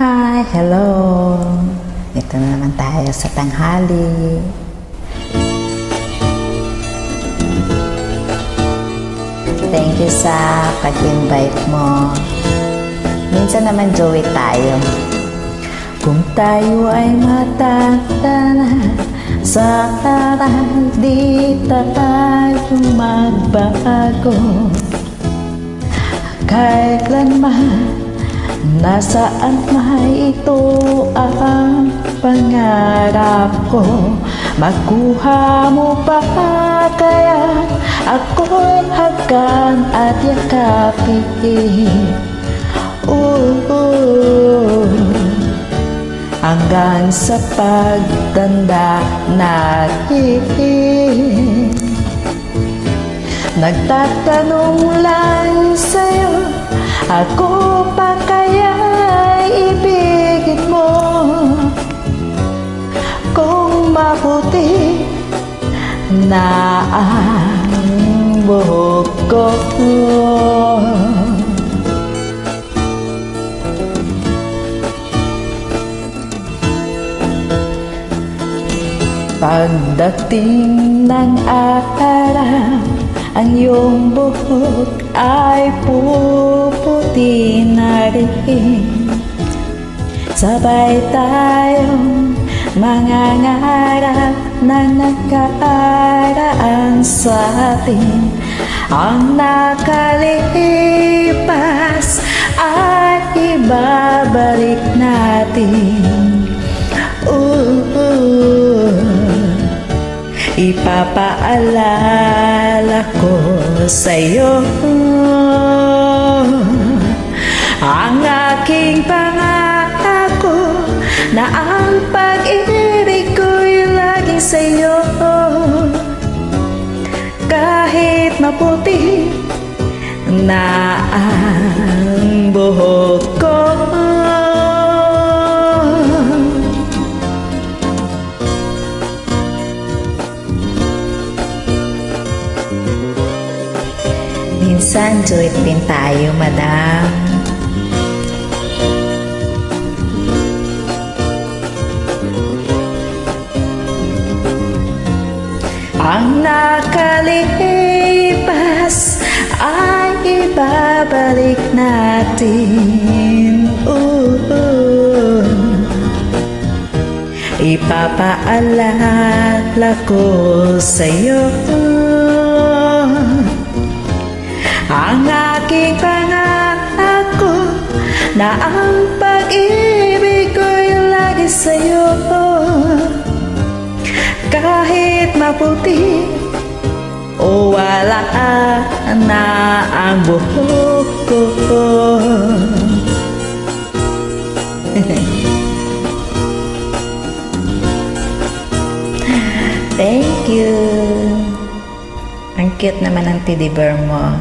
Hi, hello. Ito na naman tayo sa tanghali. Thank you sa pag-invite mo. Minsan naman joey tayo. Kung tayo ay matanda na, sana di tayo magbago. Kailanman, nasaan man ito ang pangarap ko. Makuha mo pa kaya ako'y hagkan at yakapin. Hanggang sa pagtanda natin, nagtatanong lang sa'yo, ako pa kaya ibigin mo? Kung maputi na ang buhok ko, pagdating ng araw, ang iyong buhok ay puputi na rin. Sabay tayong mangangarap na nakaraan sa atin. Ang nakalipas ay ibabalik natin. Ipapaalala ko sa'yo ang aking pangako na ang pag-ibig ko'y laging sa'yo. Kahit maputi na ang buhok ko, minsan joy din tayo, madam. Ang nakalipas ay ibabalik natin. Ipapaalala ko sa'yo ang aking pangako na ang pag-ibig ko'y lagi sa'yo. Kahit maputi o wala na ang buhok ko. Thank you. Ang cute naman ng teddy bear mo.